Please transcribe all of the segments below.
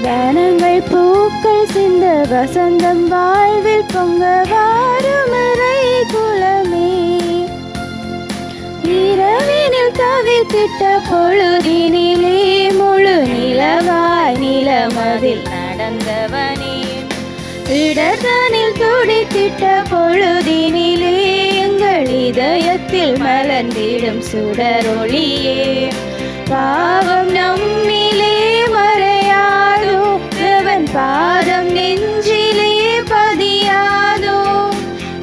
வனங்கள் பூக்கள் சிந்த வசந்தம் வாழ்வில் பொங்க வாருமறை குலமே. இரவினில் தவித்திட்ட பொழுதினிலே முழு நிலவாய் நிலமதில் நடந்தவனே. இடர்தனில் துடித்திட்ட பொழுதினிலே எங்கள் இதயத்தில் மலர்ந்திடும் சுடரொளியே. பாவம் நம்மிலே மறையாதோ, அவன் பாதம் நெஞ்சிலே பதியாதோ.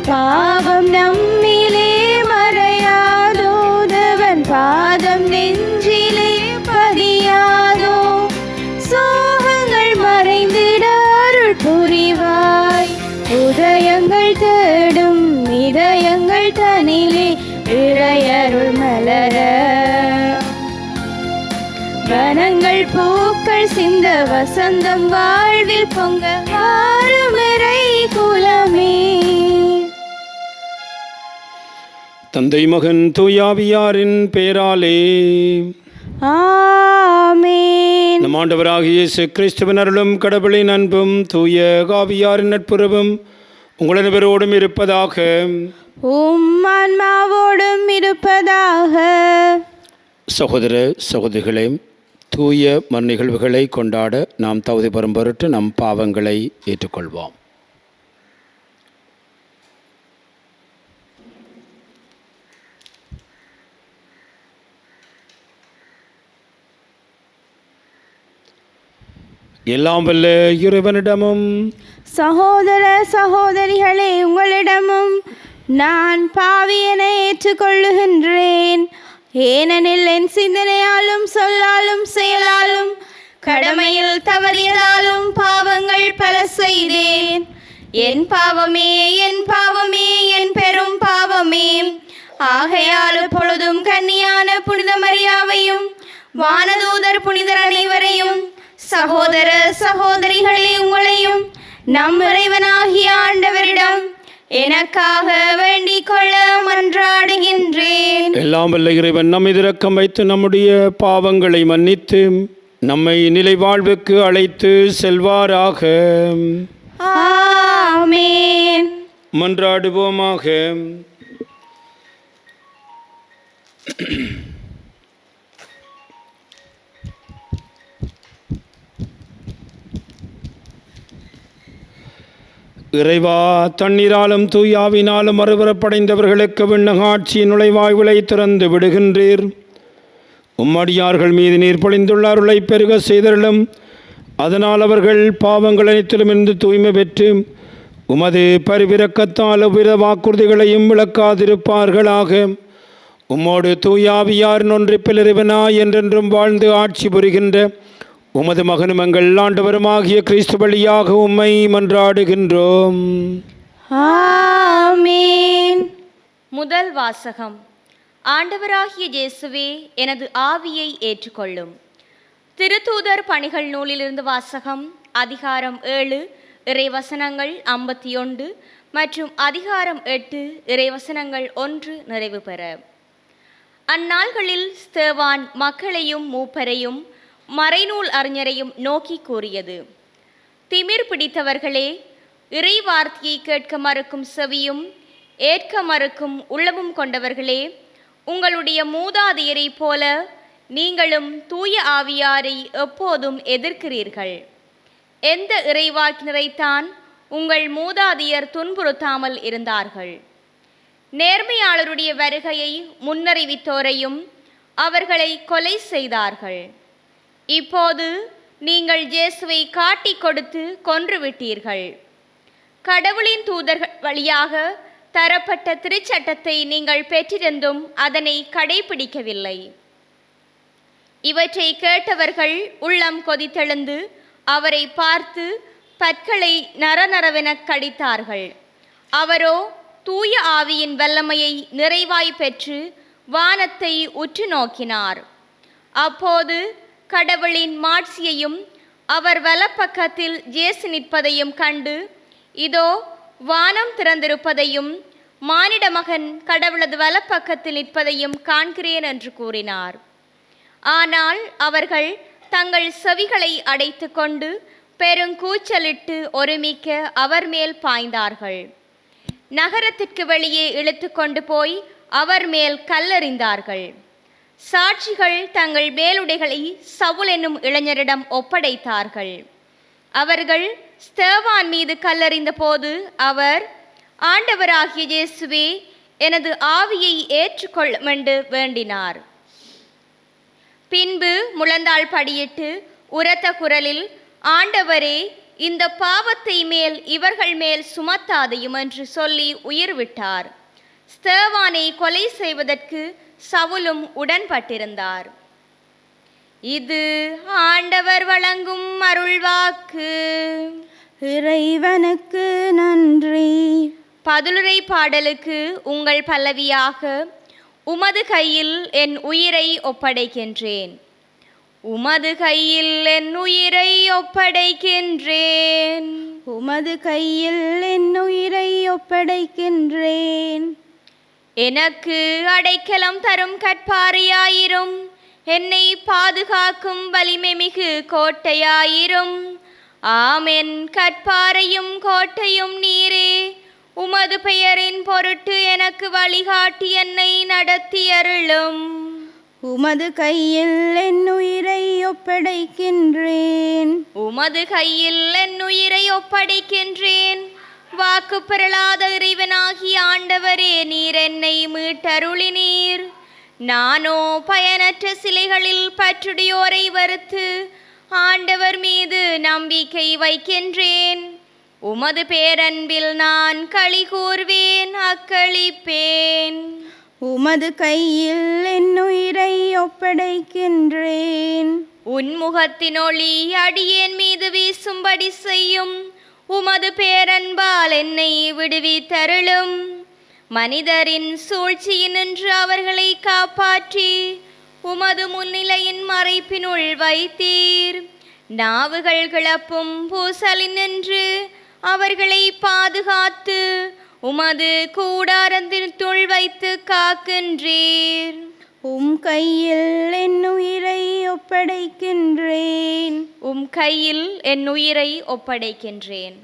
பாவம் நம்மிலே மறையாதோ, அவன் பாதம் நெஞ்சிலே பதியாதோ. சோகங்கள் மறைந்திட அருள் புரிவாய், உதயங்கள் தேடும் இதயங்கள் தனிலே இறையருள் மலர. வனங்கள் பூக்கள் சிந்த வசந்தம் வாழ்வில் பொங்க வாருமறை குலமே. தந்தை மகன் தூயாவியாரின் பெயராலே ஆமென். நம் ஆண்டவராகிய இயேசு கிறிஸ்துவின் அருளும் கடவுளின் அன்பும் தூய ஆவியாரின் நட்புறவும் உங்கள் அனைவரோடும் இருப்பதாக. ஆன்மாவோடும் இருப்பதாக. சகோதர சகோதரிகளே, தூய மறுநிகழ்வுகளை கொண்டாட நாம் தகுதி பெறும் பொருட்டு நம் பாவங்களை ஏற்றுக்கொள்வோம். எல்லாம் வல்ல இறைவனிடமும் சகோதர சகோதரிகளே, உங்களிடமும் நான் பாவியனை ஏற்றுக்கொள்ளுகின்றேன். ஏனெனில் என் சிந்தனையாலும் சொல்லாலும் செயலாலும் கடமையில் தவறியதாலும் பாவங்கள் பல செய்தேன். என் பாவமே என் பாவமே என் பெரும் பாவமே. ஆகையால் எப்பொழுதும் கன்னியான புனித மரியாவையும் வானதூதர் புனிதர் அனைவரையும் சகோதர சகோதரிகளே உங்களையும் நம் இறைவனாகிய ஆண்டவரிடம் எனக்காக வேண்டிக் கொள்ள மன்றாடுகின்றேன். எல்லாம் வல்ல இறைவன் நம்மை இரக்கம் வைத்து நம்முடைய பாவங்களை மன்னித்து நம்மை நிலை வாழ்வுக்கு அழைத்து செல்வாராக. ஆமென். மன்றாடுவோமாக. இறைவா, தண்ணீராலும் தூயாவினாலும் மறுபுறப்படைந்தவர்களுக்கு விண்ணகாட்சியின் நுழைவாய்விலை திறந்து விடுகின்றீர். உம்மடியார்கள் மீது நீர் பொழிந்துள்ள அருளை பெருக செய்தருளும். அதனால் அவர்கள் பாவங்கள் அனைத்திலும் இருந்து தூய்மை பெற்று உமது பரிவிரக்கத்தால் எவ்வித வாக்குறுதிகளையும் விளக்காதிருப்பார்களாக. உம்மோடு தூயாவியார் ஒன்றிப்பில் இறைவனாய் என்றென்றும் வாழ்ந்து ஆட்சி புரிகின்ற உமது மகனும் எங்கள் ஆண்டவருமாகிய கிறிஸ்து வழியாக உம்மை மன்றாடுகின்றோம். ஆமென். முதல் வாசகம். ஆண்டவராகிய இயேசுவே, எனது ஆவியை ஏற்றுக்கொள்ளும். திருத்தூதர் பணிகள் நூலிலிருந்து வாசகம். அதிகாரம் 7 இறைவசனங்கள் 51 மற்றும் அதிகாரம் 8 இறைவசனங்கள் 1 நிறைவு பெற. அந்நாள்களில் ஸ்தேவான் மக்களையும் மூப்பரையும் மறைநூல் அறிஞரையும் நோக்கி கூறியது: திமிர் பிடித்தவர்களே, இறை வார்த்தையை கேட்க மறுக்கும் செவியும் ஏற்க மறுக்கும் உள்ளமும் கொண்டவர்களே, உங்களுடைய மூதாதையரை போல நீங்களும் தூய ஆவியாரை எப்போதும் எதிர்க்கிறீர்கள். எந்த இறைவாக்கினரைத்தான் உங்கள் மூதாதையர் துன்புறுத்தாமல் இருந்தார்கள்? நேர்மையாளருடைய வருகையை முன்னறிவித்தோரையும் அவர்களை கொலை செய்தார்கள். இப்போது நீங்கள் இயேசுவை காட்டி கொடுத்து கொன்றுவிட்டீர்கள். கடவுளின் தூதர்கள் வழியாக தரப்பட்ட திருச்சட்டத்தை நீங்கள் பெற்றிருந்தும் அதனை கடைபிடிக்கவில்லை. இவற்றை கேட்டவர்கள் உள்ளம் கொதித்தெழுந்து அவரை பார்த்து பற்களை நரநரவென கடித்தார்கள். அவரோ தூய ஆவியின் வல்லமையை நிறைவாய் பெற்று வானத்தை உற்று நோக்கினார். அப்போது கடவுளின் மாட்சியையும் அவர் வலப்பக்கத்தில் இயேசு நிற்பதையும் கண்டு, இதோ வானம் திறந்திருப்பதையும் மானிட மகன் கடவுளது வலப்பக்கத்தில் நிற்பதையும் காண்கிறேன் என்று கூறினார். ஆனால் அவர்கள் தங்கள் செவிகளை அடைத்து கொண்டு பெருங்கூச்சலிட்டு ஒருமிக்க அவர் மேல் பாய்ந்தார்கள். நகரத்திற்கு வெளியே இழுத்து கொண்டு போய் அவர் மேல் கல்லெறிந்தார்கள். சாட்சிகள் தங்கள் மேலுடைகளை சவுல் என்னும் இளைஞரிடம் ஒப்படைத்தார்கள். அவர்கள் ஸ்தேவான் மீது கல்லெறிந்த போது அவர், ஆண்டவராகிய இயேசுவே, எனது ஆவியை ஏற்றுக்கொள்ளும் என்று வேண்டினார். பின்பு முழந்தாள் படியிட்டு உரத்த குரலில், ஆண்டவரே, இந்த பாவத்தை மேல் இவர்கள் மேல் சுமத்தாதையும் என்று சொல்லி உயிர் விட்டார். ஸ்தேவானை கொலை செய்வதற்கு சவுலும் உடன்பட்டிருந்தார். இது ஆண்டவர் வழங்கும் அருள்வாக்கு. இறைவனுக்கு நன்றி. பதிலுரை பாடலுக்கு உங்கள் பல்லவியாக, உமது கையில் என் உயிரை ஒப்படைக்கின்றேன். உமது கையில் என் உயிரை ஒப்படைக்கின்றேன். உமது கையில் என் உயிரை ஒப்படைக்கின்றேன். எனக்கு அடைக்கலம் தரும் கற்பாறையாயிரும், என்னை பாதுகாக்கும் வலிமை மிகு கோட்டையாயிரும். ஆமென். கற்பாறையும் கோட்டையும் நீரே, உமது பெயரின் பொருட்டு எனக்கு வழிகாட்டி என்னை நடத்தியருளும். உமது கையில் என் உயிரை ஒப்படைக்கின்றேன். உமது கையில் என் உயிரை ஒப்படைக்கின்றேன். வாக்கு பெறலாத இறைவனாகிய ஆண்டவரே, நீர் என்னை மீட்டருளினீர். நானோ பயனற்ற சிலைகளில் பற்றுடையோரை வறுத்து ஆண்டவர் மீது நம்பிக்கை வைக்கின்றேன். உமது பேரன்பில் நான் களி கூர்வேன், அக்களிப்பேன். உமது கையில் என் உயிரை ஒப்படைக்கின்றேன். உன்முகத்தின் ஒளி அடியேன் மீது வீசும்படி செய்யும். உமது பேரன்பால் என்னை விடுவித்தருளும். மனிதரின் சூழ்ச்சியினின்று அவர்களை காப்பாற்றி உமது முன்னிலையின் மறைப்பினுள் வைத்தீர். நாவுகள் கிளப்பும் பூசலினின்று அவர்களை பாதுகாத்து உமது கூடாரத்தினுள் வைத்து காக்கின்றீர். உம் கையில் என் உயிரை ஒப்படைக்கின்றேன். உம் கையில் என் உயிரை ஒப்படைக்கின்றேன்.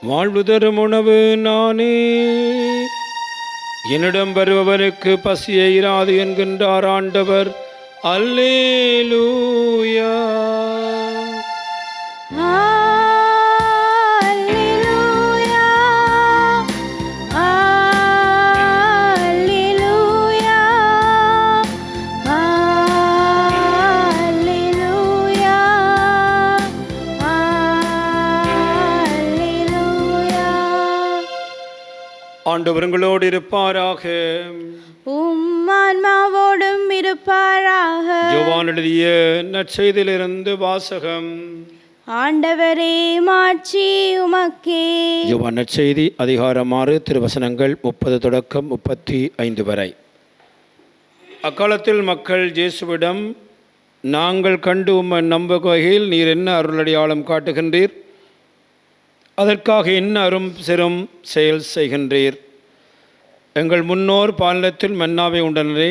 வாழ்வு தரும் உணவு நானே, என்னிடம் வருபவனுக்கு பசியே இராது என்கின்றார் ஆண்டவர். அல்லேலூயா. ஆண்டவர் உங்களோடு இருப்பாராக. உம் ஆன்மாவோடும் இருப்பாராக. யோவான் எழுதிய நற்செய்தியிலிருந்து வாசகம். ஆண்டவரே, மாட்சி உமக்கே. யோவான் நற்செய்தி அதிகாரம் 6 திருவசனங்கள் 30 தொடக்கம் 35 வரை. அக்காலத்தில் மக்கள் இயேசுவிடம், நாங்கள் கண்டு உம்மை நம்புகையில் நீர் என்ன அருளடையாளம் காட்டுகின்றீர்? அதற்காக என்ன அரும் சிறும் செயல் செய்கின்றீர்? எங்கள் முன்னோர் பாலத்தில் மன்னாவை உண்டனரே,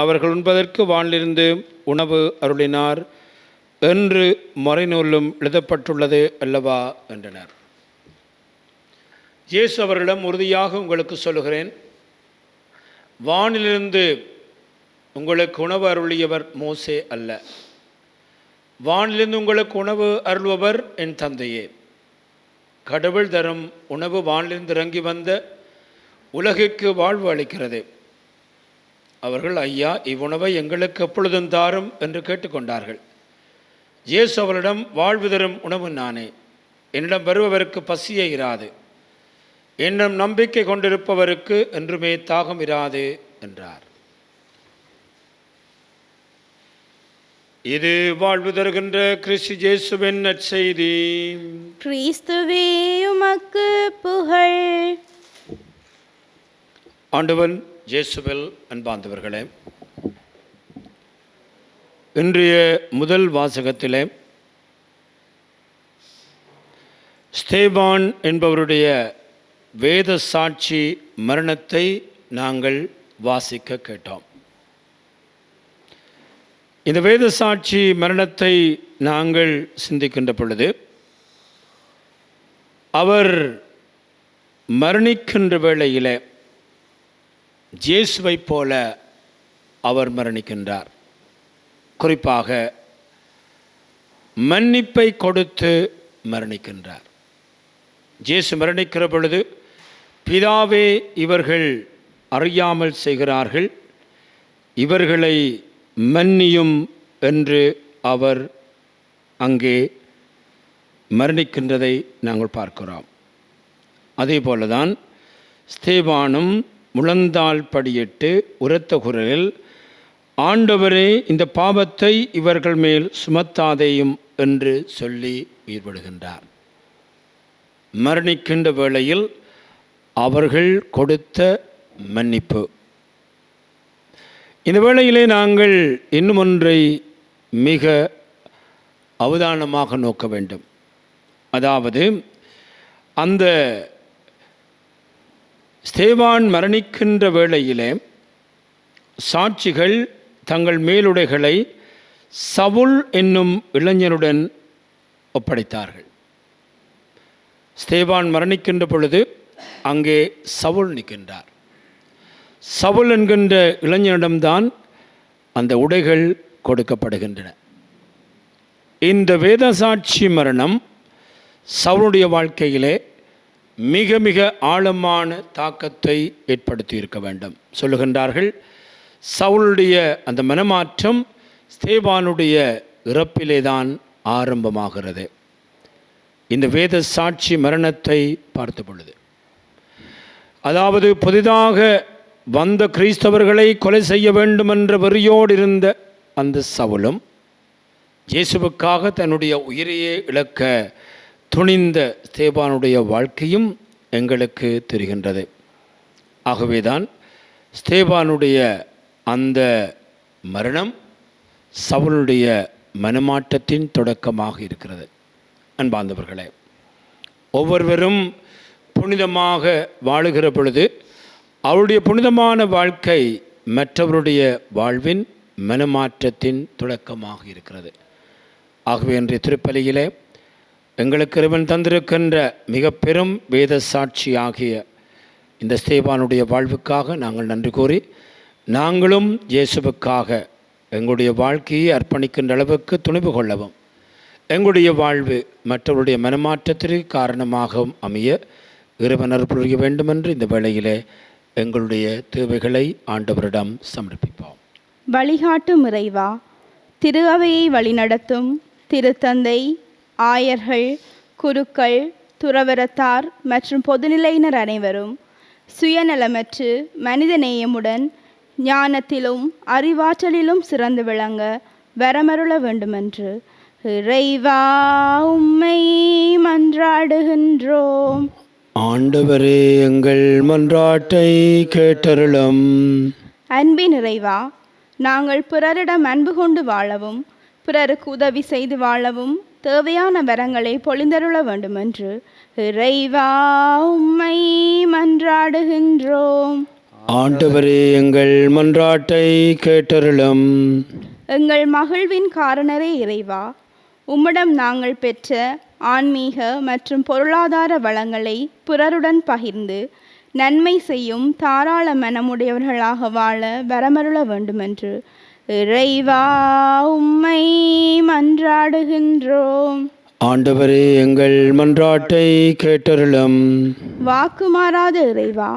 அவர்கள் உண்பதற்கு வானிலிருந்து உணவு அருளினார் என்று மறைநூலும் எழுதப்பட்டுள்ளது அல்லவா என்றனர். இயேசு அவர்களிடம், உறுதியாக உங்களுக்கு சொல்லுகிறேன், வானிலிருந்து உங்களுக்கு உணவு அருளியவர் மோசே அல்ல, வானிலிருந்து உங்களுக்கு உணவு அருள்பவர் என் தந்தையே. கடவுள் தரும் உணவு வானிலிருந்து இறங்கி வந்த உலகிற்கு வாழ்வு அளிக்கிறது. அவர்கள், ஐயா, இவ்வுணவை எங்களுக்கு எப்பொழுதும் தாரும் என்று கேட்டுக்கொண்டார்கள். இயேசு அவர்களிடம், வாழ்வு தரும் உணவு நானே, என்னிடம் வருபவருக்கு பசியே இராது, என்னும் நம்பிக்கை கொண்டிருப்பவருக்கு என்றுமே தாகம் இராது என்றார். இது வாழ்வு தருகின்ற கிறிஸ்து இயேசுவின் நற்செய்தி. கிறிஸ்துவே உமக்கு புகழ். ஆண்டவன் இயேசுவில் அன்பார்ந்தவர்களே, இன்றைய முதல் வாசகத்திலே ஸ்தேவான் என்பவருடைய வேத சாட்சி மரணத்தை நாங்கள் வாசிக்க கேட்டோம். இந்த வேத சாட்சி மரணத்தை நாங்கள் சிந்திக்கின்ற பொழுது அவர் மரணிக்கின்ற வேளையிலே இயேசுவைப் போல அவர் மரணிக்கின்றார். குறிப்பாக மன்னிப்பை கொடுத்து மரணிக்கின்றார். இயேசு மரணிக்கிற பொழுது, பிதாவே, இவர்கள் அறியாமல் செய்கிறார்கள், இவர்களை மன்னியும் என்று அவர் அங்கே மரணிக்கின்றதை நாங்கள் பார்க்கிறோம். அதே போலதான் ஸ்தேவானும் முழந்தாள் படியிட்டு உரத்த குரலில், ஆண்டவரே, இந்த பாவத்தை இவர்கள் மேல் சுமத்தாதேயும் என்று சொல்லி உயிர்விடுகின்றார். மரணிக்கின்ற வேளையில் அவர்கள் கொடுத்த மன்னிப்பு. இந்த வேளையிலே நாங்கள் இன்னும் ஒன்றை மிக அவதானமாக நோக்க வேண்டும். அதாவது, அந்த ஸ்தேவான் மரணிக்கின்ற வேளையிலே சாட்சிகள் தங்கள் மேலுடைகளை சவுல் என்னும் இளைஞனுடன் ஒப்படைத்தார்கள். ஸ்தேவான் மரணிக்கின்ற பொழுது அங்கே சவுல் நிற்கின்றார். சவுல் என்கின்ற இளைஞனிடம்தான் அந்த உடைகள் கொடுக்கப்படுகின்றன. இந்த வேத சாட்சி மரணம் சவுளுடைய வாழ்க்கையிலே மிக மிக ஆழமான தாக்கத்தை ஏற்படுத்தி இருக்க வேண்டும். சொல்லுகின்றார்கள், சவுளுடைய அந்த மனமாற்றம் ஸ்தேவானுடைய இறப்பிலே தான் ஆரம்பமாகிறது. இந்த வேத சாட்சி மரணத்தை பார்த்த பொழுது, அதாவது புதிதாக வந்த கிறிஸ்தவர்களை கொலை செய்ய வேண்டும் என்ற வெறியோடு இருந்த அந்த சவுலும், இயேசுவுக்காக தன்னுடைய உயிரையே இழக்க துணிந்த ஸ்தேவானுடைய வாழ்க்கையும் எங்களுக்கு தெரிகின்றது. ஆகவேதான் ஸ்தேவானுடைய அந்த மரணம் சவுலுடைய மனமாற்றத்தின் தொடக்கமாக இருக்கிறது. அன்பார்ந்தவர்களே, ஒவ்வொருவரும் புனிதமாக வாழுகிற பொழுது அவருடைய புனிதமான வாழ்க்கை மற்றவருடைய வாழ்வின் மனமாற்றத்தின் தொடக்கமாக இருக்கிறது. ஆகவே இன்றைய திருப்பலியிலே எங்களுக்கு இறைவன் தந்திருக்கின்ற மிக பெரும் வேத சாட்சி ஆகிய இந்த ஸ்தேவானுடைய வாழ்வுக்காக நாங்கள் நன்றி கூறி, நாங்களும் இயேசுவுக்காக எங்களுடைய வாழ்க்கையை அர்ப்பணிக்கின்ற அளவுக்கு துணிவு கொள்ளவும், எங்களுடைய வாழ்வு மற்றவருடைய மனமாற்றத்திற்கு காரணமாகவும் அமைய இறைவன் அருள் புரிய வேண்டும் என்று இந்த வேளையிலே எங்களுடைய தேவைகளை ஆண்டவரிடம் சமர்ப்பிப்போம். வழிகாட்டும் இறைவா, திரு அவையை வழிநடத்தும் திருத்தந்தை, ஆயர்கள், குருக்கள், துறவரத்தார் மற்றும் பொதுநிலையினர் அனைவரும் சுயநலமற்று மனிதநேயமுடன் ஞானத்திலும் அறிவாற்றலிலும் சிறந்து விளங்க வரமருள வேண்டுமென்று இறைவா உம்மை மன்றாடுகின்றோம். ஆண்டவரே, எங்கள் மன்றாட்டை கேட்டருளும். அன்பின் இறைவா, நாங்கள் பிறரிடம் அன்பு கொண்டு வாழவும் பிறருக்கு உதவி செய்து வாழவும் தேவையான வரங்களை பொழிந்தருள வேண்டுமென்று இறைவா உம்மை மன்றாடுகின்றோம். ஆண்டவரே, எங்கள் மன்றாட்டை கேட்டருளும். எங்கள் மகிழ்வின் காரணரே இறைவா, உம்மிடம் நாங்கள் பெற்ற ஆன்மீக மற்றும் பொருளாதார வளங்களை பிறருடன் பகிர்ந்து நன்மை செய்யும் தாராள மனமுடையவர்களாக வாழ வரமருள வேண்டுமென்று இறைவா உம்மை மன்றாடுகின்றோம். ஆண்டவரே, எங்கள் மன்றாட்டை கேட்டருளும். வாக்கு மாறாத இறைவா,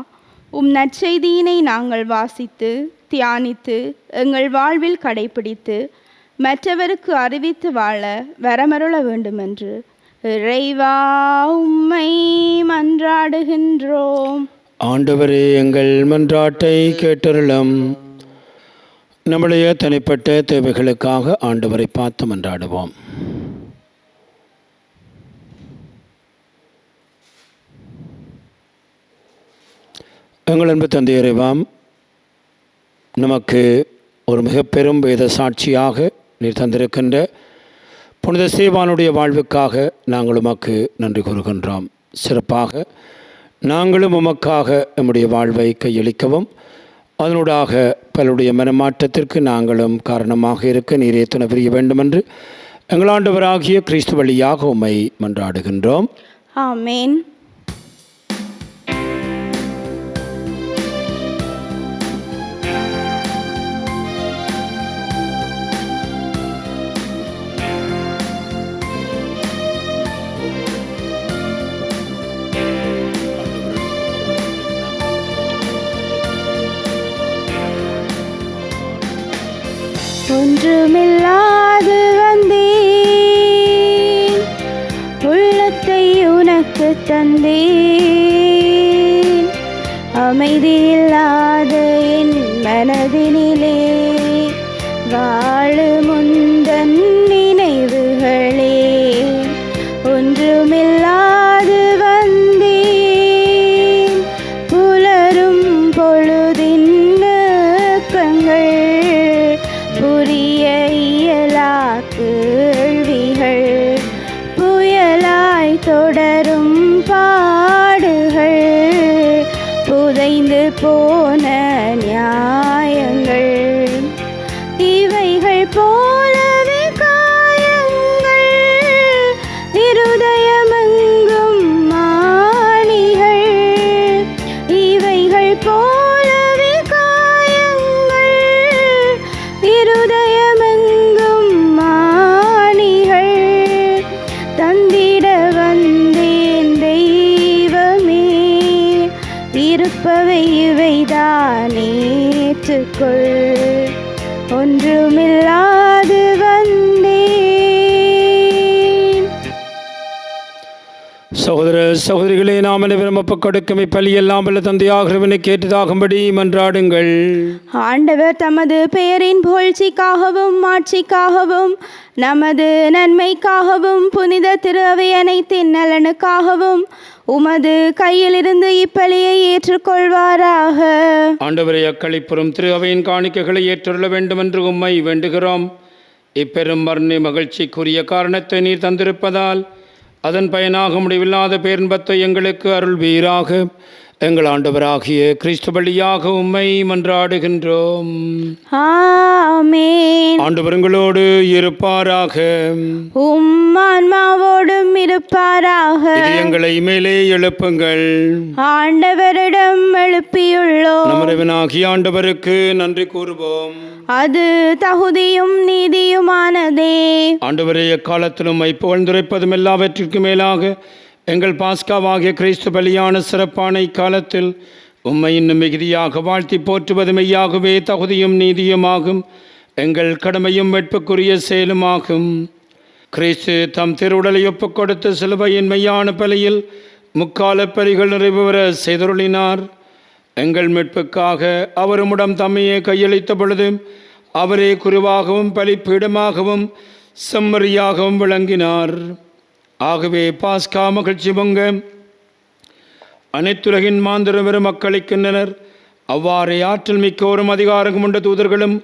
உம் நற்செய்தியினை நாங்கள் வாசித்து தியானித்து எங்கள் வாழ்வில் கடைபிடித்து மற்றவருக்கு அறிவித்து வாழ வரமருள வேண்டுமென்று இறைவா உம்மை மன்றாடுகின்றோம். ஆண்டவரே, எங்கள் மன்றாட்டை கேட்டருளும். நம்முடைய தனிப்பட்ட தேவைகளுக்காக ஆண்டவரை பார்த்து மன்றாடுவோம். எங்கள் அன்பு தந்தை இறைவாம், நமக்கு ஒரு மிக பெரும் வேத சாட்சியாக நீர் தந்திருக்கின்ற புனித சேவானுடைய வாழ்வுக்காக நாங்கள் உமக்கு நன்றி கூறுகின்றோம். சிறப்பாக நாங்களும் உமக்காக நம்முடைய வாழ்வை கையளிக்கவும் அதனூடாக பலருடைய மனமாற்றத்திற்கு நாங்களும் காரணமாக இருக்க நீரே துணை புரிய வேண்டுமென்று எங்கள் ஆண்டவராகிய கிறிஸ்து வழியாக உம்மை மன்றாடுகின்றோம். ஆமேன். ஒன்றுமில்லாது வந்தேன், உள்ளத்தை உனக்கு தந்தேன். அமைதியில்லாத என் மனதினிலே வாழும் உந்தன் நினைவுகளே. ஒன்றுமில்லாது வந்தேன், புலரும் பொழுதின் நோக்கங்கள் புரிய இயலா கேள்விகள், புயலாய் தொடரும் பாடுகள், புதைந்து போன நியாயங்கள், இவைகள் போலவே காயங்கள், இருதயமெங்கும் மாணிகள், இவைகள் போலவே காயங்கள், இருதயமெங்கும் மாணிகள், தந்திட வந்தேன் தெய்வமே, இருப்பவை இவைதான் ஏற்றுக்கொள். ஒன்றுமில்லாது வந்தேன். சகோதர சகோதரிகளே, நாம் அனைவரும் ஒப்புக் கொடுக்கும் இப்பலியெல்லாம் வல்ல தந்தையாகிறவனை கேட்டதாகும்படி மன்றாடுங்கள். ஆண்டவர் தமது பெயரின் புகழ்ச்சிக்காகவும் ஆட்சிக்காகவும் நமது நன்மைக்காகவும் புனித திரு அவை அனைத்தின் நலனுக்காகவும் உமது கையிலிருந்து இப்பலியை ஏற்றுக்கொள்வாராக. ஆண்டவரை, அக்களிப்புறும் திரு அவையின் காணிக்கைகளை ஏற்றுள்ள வேண்டும் என்று உம்மை வேண்டுகிறோம். இப்பெரும் மரணி மகிழ்ச்சிக்குரிய காரணத்தை நீர் தந்திருப்பதால் அதன் பயனாக முடிவில்லாத பேரின்பத்தை எங்களுக்கு அருள்வீராக. எங்கள் ஆண்டவராகிய கிறிஸ்து வழியாக உம்மை மன்றாடுகின்றோம். ஆமென். ஆண்டவர் உங்களோடு இருப்பாராக. உம் ஆன்மாவோடும் இருப்பாராக. எங்களை மேலே எழுப்புங்கள். ஆண்டவரிடம் எழுப்பியுள்ளோம். நமது ஆண்டவருக்கு நன்றி கூறுவோம். அது தகுதியும் நீதியுமானதே. ஆண்டவரே, எக்காலத்திலும் புகழ்ந்துரைப்பதும் எல்லாவற்றிற்கும் மேலாக எங்கள் பாஸ்காவாகிய கிறிஸ்து பலியான சிறப்பான இக்காலத்தில் உம்மை இன்னும் மிகுதியாக வாழ்த்தி போற்றுவது மெய்யாகவே தகுதியும் நீதியுமாகும், எங்கள் கடமையும் வெட்புக்குரிய செயலுமாகும். கிறிஸ்து தம் திருவுடலை ஒப்புக் கொடுத்து சிலுவையின் மெய்யான பலியில் முக்கால பலிகள் நிறைவு பெற செய்தருளினார். எங்கள் மீட்புக்காக அவருமுடம் தம்மையே கையளித்த பொழுது அவரே குருவாகவும் பலிப்பீடமாகவும் செம்மறியாகவும் விளங்கினார். ஆகவே பாஸ்கா மகிழ்ச்சி பொங்க அனைத்துலகின் மாந்தரும் வெறும் மக்களிக்கின்றனர். அவ்வாறே ஆற்றல் மிக்கோரும் அதிகாரம் கொண்ட தூதர்களும்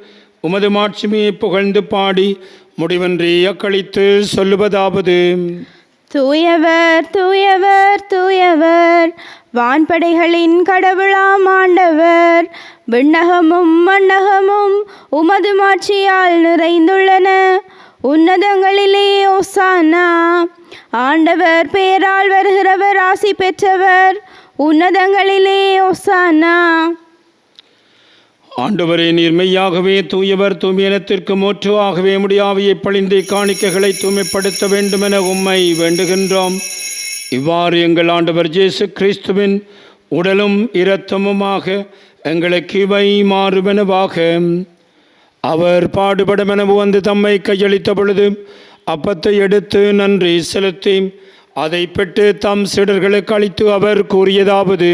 உமது மாட்சிமையை புகழ்ந்து பாடி முடிவின்றி அக்களித்து சொல்லுவதாவது: தூயவர் தூயவர் தூயவர், வான்படைகளின் கடவுளாம் ஆண்டவர். விண்ணகமும் மண்ணகமும் உமது மாட்சியால் நிறைந்துள்ளன. உன்னதங்களிலே ஓசானா. ஆண்டவர் பெயரால் வருகிறவர் ஆசி பெற்றவர். உன்னதங்களிலே ஓசானா. ஆண்டவரே, நீர் மெய்யாகவே தூயவர், தூய்மையினத்திற்கு மூற்றுவாகவே முடியாவியை பழிந்து காணிக்கைகளை தூய்மைப்படுத்த வேண்டுமென உம்மை வேண்டுகின்றோம். இவ்வாறு எங்கள் ஆண்டவர் இயேசு கிறிஸ்துவின் உடலும் இரத்தமுமாக எங்களுக்கு இவை மாறுவனவாக. அவர் பாடுபடமென வந்து தம்மை கையளித்த பொழுது அப்பத்தை எடுத்து நன்றி செலுத்தி அதை பெற்று தம் சீடர்களுக்கு அளித்து அவர் கூறியதாவது: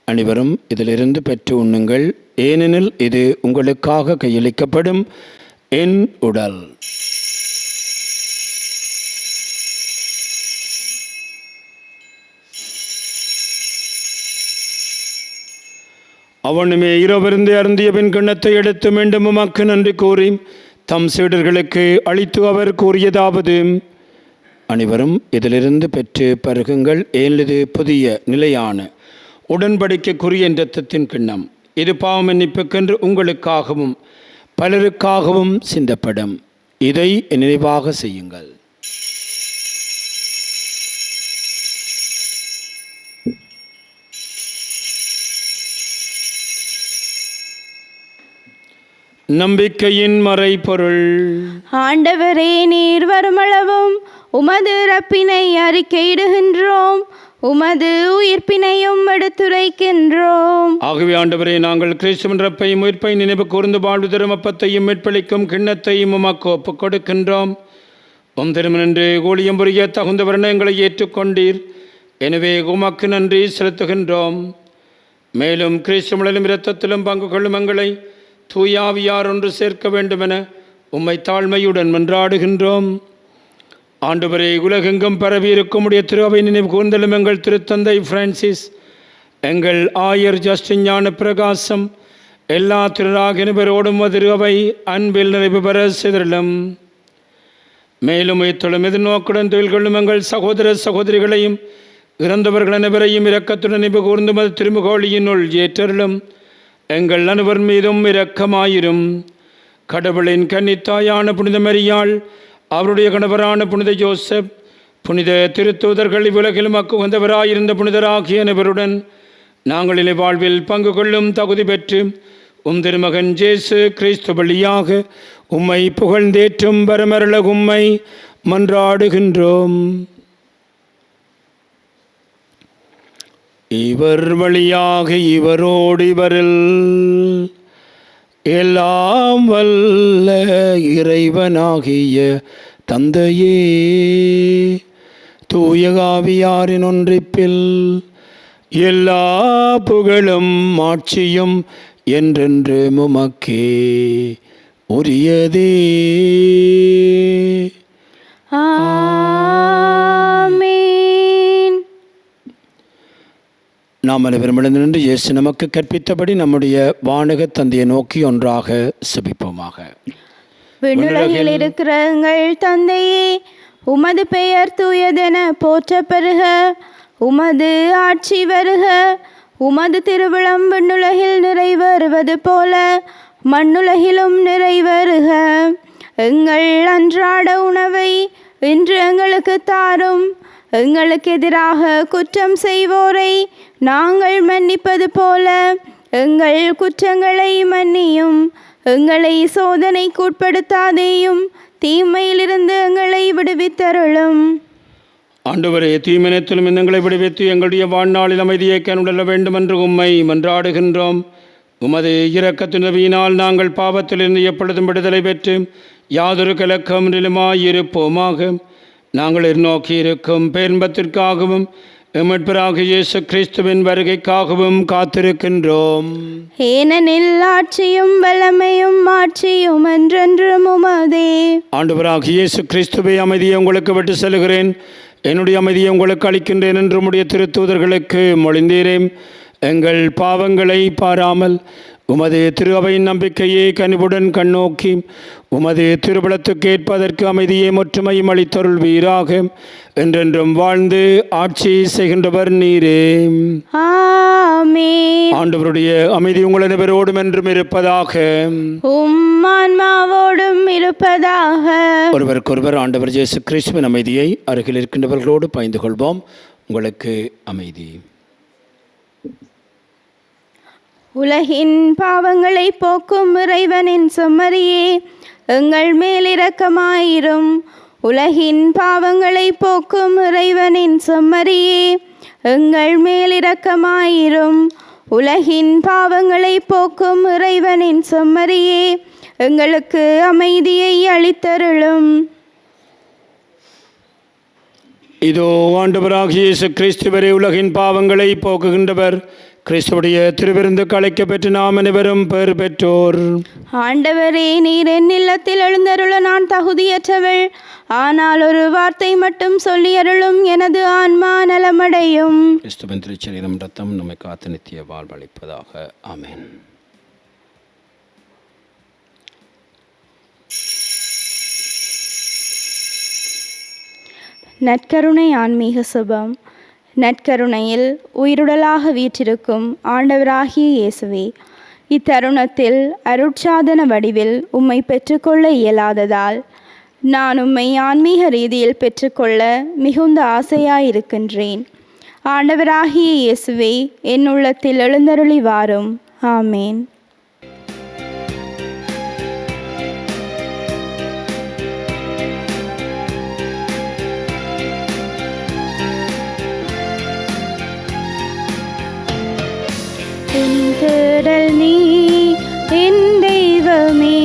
அனைவரும் இதிலிருந்து பெற்று உண்ணுங்கள், ஏனெனில் இது உங்களுக்காக கையளிக்கப்படும் என் உடல். அவனுமே இரவிருந்து அருந்திய பின் கிண்ணத்தை எடுத்து மீண்டும் உமக்கு நன்றி கூறி தம் சீடர்களுக்கு அளித்து அவர் கூறியதாவது: அனைவரும் இதிலிருந்து பெற்று பருகுங்கள், ஏனெனில் இது புதிய நிலையான உடன்படிக்கைக்குரிய இரத்தத்தின் கிண்ணம். இது பாவ மன்னிப்புக்கென்று உங்களுக்காகவும் பலருக்காகவும் சிந்தப்படும். இதை நினைவாக செய்யுங்கள். நம்பிக்கையின் மறைபொருள். ஆண்டவரே, நீர் வருமளவும் உமது இறப்பினை அறிக்கையிடுகின்றோம், உமது உயிர்ப்பினையும் எடுத்துரைக்கின்றோம். ஆகவே ஆண்டவரே, நாங்கள் கிறிஸ்துவின் இறப்பையும் உயிர்ப்பை நினைவு கூர்ந்து வாழ்வு தரும் அப்பத்தையும் மீட்பளிக்கும் கிண்ணத்தையும் உமக்கு ஒப்புக் கொடுக்கின்றோம். உம் திருமணன்று ஊழியம் புரிய தகுந்த வருணங்களை ஏற்றுக்கொண்டீர். எனவே உமக்கு நன்றி செலுத்துகின்றோம். மேலும் கிறிஸ்துவிலும் இரத்தத்திலும் பங்கு கொள்ளும் எங்களை தூயாவியார் ஒன்று சேர்க்க வேண்டுமென உம்மை தாழ்மையுடன் மன்றாடுகின்றோம். ஆண்டவரே, உலகெங்கும் பரவி இருக்கும் உடைய திருவை நினைவு கூர்ந்தலும் எங்கள் திருத்தந்தை பிரான்சிஸ், எங்கள் ஆயர் ஜஸ்டின் ஞான பிரகாசம், எல்லா திருராகினவரோடும் திருவை அன்பில் நிறைவு பெற சிதறலும். மேலும் இத்தொழும் எதிர்நோக்குடன் தொழில் கொள்ளும் எங்கள் சகோதர சகோதரிகளையும் இறந்தவர்கள் அனைவரையும் இரக்கத்துடன் நினைவு கூர்ந்து மது திருமுகோழியினுள் ஏற்றலும். எங்கள் அனைவர் மீதும் இரக்கமாயிரும். கடவுளின் கன்னித்தாயான புனித மரியாள், அவருடைய கணவரான புனித ஜோசப், புனித திருத்தூதர்கள், இவ்வுலகில் மக்கு உகந்தவராயிருந்த புனிதராகிய அனைவருடன் நாங்கள் இலை வாழ்வில் பங்கு கொள்ளும் தகுதி பெற்று உம் திருமகன் இயேசு கிறிஸ்து வழியாக உம்மை புகழ்ந்தேற்றும் வரமருள உம்மை மன்றாடுகின்றோம். இவர் வழியாக இவரோடு இவரில் எல்லாம் வல்ல இறைவனாகிய தந்தையே, தூய ஆவியாரின் ஒன்றிப்பில் எல்லா புகழும் ஆட்சியும் என்றென்று உமக்கே உரியதே. நாம் அனைவரும் எழுந்து நின்று இயேசு நமக்கு கற்பித்தபடி நம்முடைய வானக தந்தையை நோக்கி ஒன்றாக செபிப்போமாக. விண்ணுலகில் இருக்கிற எங்கள் தந்தையே, உமது பெயர் தூயதென போற்ற பெறுக, உமது ஆட்சி வருக, உமது திருவிழம் விண்ணுலகில் நிறைவேறுவது போல மண்ணுலகிலும் நிறைவேறுக. எங்கள் அன்றாட உணவை இன்று எங்களுக்கு தாரும். எங்களுக்கு எதிராக குற்றம் செய்வோரை நாங்கள் மன்னிப்பது போல எங்கள் குற்றங்களை மன்னியும். எங்களை சோதனைக்குட்படுத்தாதேயும், தீமையிலிருந்து எங்களை விடுவித்தருளும். ஆண்டவரே, தீமையினத்திலும் எங்களை விடுவித்து எங்களுடைய வாழ்நாளில் அமைதியை கண்டுள்ள வேண்டும் என்று உம்மை மன்றாடுகின்றோம். உமது இரக்கத்தினால் நாங்கள் பாவத்திலிருந்து எப்பொழுதும் விடுதலை பெற்று யாதொரு கலக்கமிலுமாயிருப்போமாக. நாங்கள் நோக்கி இருக்கும் பேரின்பத்திற்காகவும் மீட்பராகிய இயேசு கிறிஸ்துவின் வருகைக்காகவும் காத்திருக்கின்றோம். ஏனெனில் ஆட்சியும் வல்லமையும் மாட்சியும் என்றென்றும் உமதே. ஆண்டவராகிய இயேசு கிறிஸ்துவை, அமைதியை உங்களுக்கு விட்டு செல்கிறேன், என்னுடைய அமைதியை உங்களுக்கு அளிக்கின்றேன் என்று உம்முடைய திருத்தூதர்களுக்கு மொழிந்தீரேன். எங்கள் பாவங்களை பாராமல் உமது திரு அவையின் நம்பிக்கையை கனிவுடன் கண்ணோக்கி உமது திருபலத்துக்கு ஏற்பதற்கு அமைதியை ஒற்றுமையும் அளித்தருள்வீராக. என்றென்றும் வாழ்ந்து ஆட்சி செய்கின்றவர் நீரே. ஆமென். ஆண்டவருடைய அமைதி உங்கள் அனைவரோடும் என்றும் இருப்பதாக. உம் ஆன்மாவோடும் இருப்பதாக. ஒருவருக்கொருவர் ஆண்டவர் இயேசு கிறிஸ்துவின் அமைதியை அருகில் இருக்கின்றவர்களோடு பகிர்ந்து கொள்வோம். உங்களுக்கு அமைதி. உலகின் பாவங்களை போக்கும் இறைவனின் செம்மறியே, எங்கள் மேல் இரக்கமாயிரும். உலகின் பாவங்களை போக்கும் இறைவனின் செம்மறியே, எங்கள் மேல் இரக்கமாயிரும். உலகின் பாவங்களை போக்கும் இறைவனின் செம்மறியே, எங்களுக்கு அமைதியை அளித்தருளும். இதோ ஆண்டவராகிய இயேசு கிறிஸ்துவரே, உலகின் பாவங்களை போக்குகின்றவர். கிறிஸ்துவுடைய திருவிருந்துக்கு அழைக்க பெற்று நாம் அனைவரும் பேறு பெற்றோர். ஆண்டவரே, நீர் என் இல்லத்தில் எழுந்தருள நான் தகுதியற்றவள். ஆனால் ஒரு வார்த்தை மட்டும் சொல்லியருளும், எனது ஆன்மா நலமடையும். கிறிஸ்துவின் திருச்சரீரம் ரத்தம் நம்மை காத்து நித்திய வாழ்வளிப்பதாக. ஆமென். நற்கருணை ஆன்மீக சுபம். நற்கருணையில் உயிருடலாக வீற்றிருக்கும் ஆண்டவராகிய இயேசுவே, இத்தருணத்தில் அருட்சாதன வடிவில் உம்மை பெற்றுக்கொள்ள இயலாததால் நான் உம்மை ஆன்மீக ரீதியில் பெற்றுக்கொள்ள மிகுந்த ஆசையாயிருக்கின்றேன். ஆண்டவராகிய இயேசுவே, என் உள்ளத்தில் எழுந்தருளி வாரும். ஆமேன். என் தேடல் நீ, என் தெய்வமே,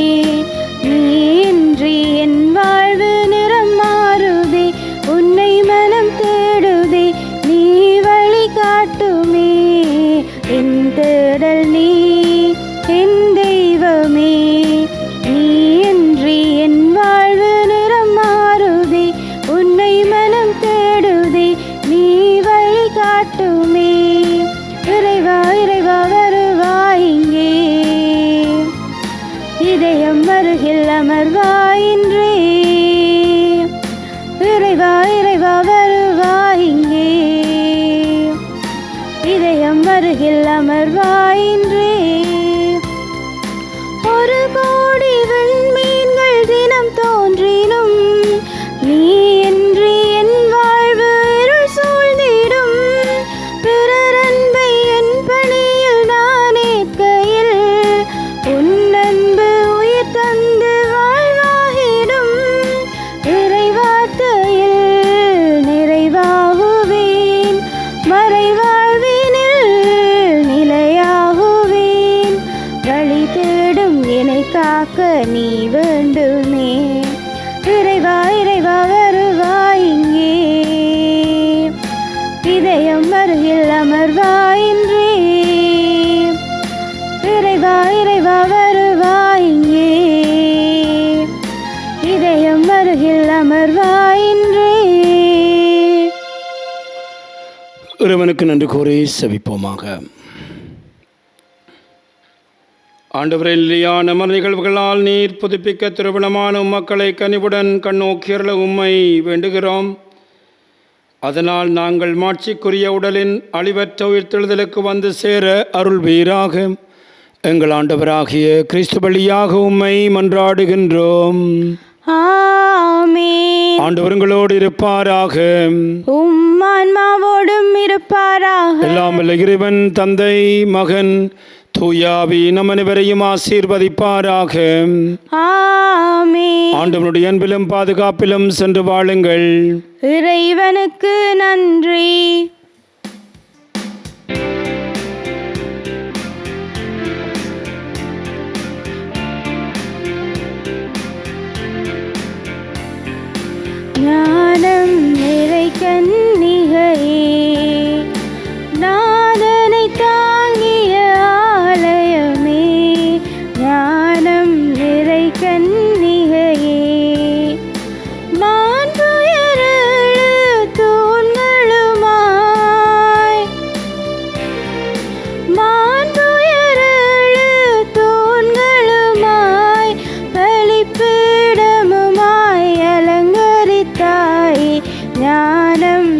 நீ இன்றி என் வாழ்வு நிறம் மாறுதே. உன்னை மனம் தேடுதே, நீ வழி காட்டுமே. என் தேடல் நீ, என் தெய்வமே, நீ இன்றி என் வாழ்வு நிறம் மாறுதே. உன்னை மனம் தேடுதே, நீ வழி காட்டுமே. இறைவா இறைவா வருவாய் இங்கே, இதயம் அருகில் அமர்வாயின்றே. இறைவா இறைவா வருவாய் இங்கே, இதயம் அருகில் அமர்வாயின்றே. ஒரு கோடி விண்மீன்கள் தினம் தோன்றினும், நீ இன்றி என் வாழ்வு இருள் சூழ்ந்திடும். பிறர் அன்பை என் பணியில் நான் ஏற்கையில், உன் அன்பு உயிர் தந்து வாழ்வாகிடும். இறைவார்த்தையில் நிறைவாகுவேன், மறைவாழ்வினில் நிலையாகுவேன். வழி தேடும் என்னை காக்க நீ வேண்டுமே. இறைவா இறைவா வருவாய் இங்கே, இதயம் அருகில் அமர்வாயின்றே. இறைவா இறைவா வருவாய் இங்கே, இதயம் அருகில் அமர்வாயின்றே. இறைவனுக்கு நன்றி கூறி செபிப்போமாக. ஆண்டவரே, நிலையான மன நிகழ்வுகளால் நீர் புதுப்பிக்க திருவிழமான மக்களை கனிவுடன் கண்ணோக்கியருள உம்மை வேண்டுகிறோம். அதனால் நாங்கள் மாட்சிக்குரிய உடலின் அழிவற்ற உயிர்த்தெழுதலுக்கு வந்து சேர அருள்வீராக. எங்கள் ஆண்டவராகிய கிறிஸ்து வழியாக உம்மை மன்றாடுகின்றோம். ஆமென். ஆண்டவர் உங்களோடு இருப்பாராக. உம் ஆன்மாவோடும் இருப்பாராக. எல்லாம் வல்ல இறைவன் தந்தை, மகன், தூயாவி நம் அனைவரையும் ஆசீர்வதிப்பாராக. ஆமென். ஆண்டவனுடைய அன்பிலும் பாதுகாப்பிலும் சென்று வாழுங்கள். இறைவனுக்கு நன்றி. ஞானம் நிறை கன்னிகையே, நாதனை தாங்கிய ஆலயமே. ஞானம் நிறை கன்னிகையே, மாண்புயரு தூண்களுமாய், மாண்புயரு தூண்களுமாய், பலிப்பீடமுமாய் அலங்கரித்தாய். ஞானம்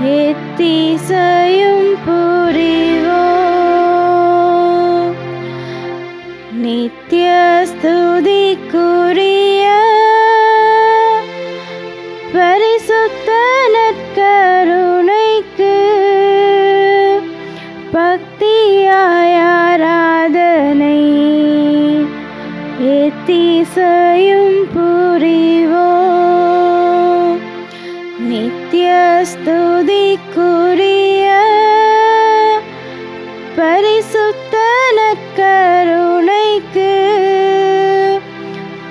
எத்திசையும் புரிவோம். நித்திய ஸ்துதிக்குரிய பரிசுத்த நற்கருணைக்கு பக்தியாய் ஆராதனை எத்திசையும் புரிவோம். நித்திய ஸ்துதிக்குரிய பரிசுத்த நற்கருணைக்கு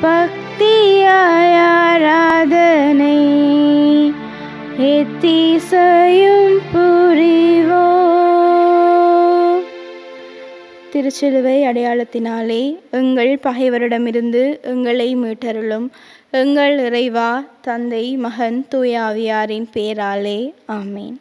பக்தியாய் ஆராதனை எத்திசையும் புரிவோம். திருச்சிலுவை அடையாளத்தினாலே எங்கள் பகைவரிடமிருந்து எங்களை மீட்டருளும். எங்கள் இறைவா, தந்தை, மகன், தூய ஆவியாரின் பேராலே ஆமேன்.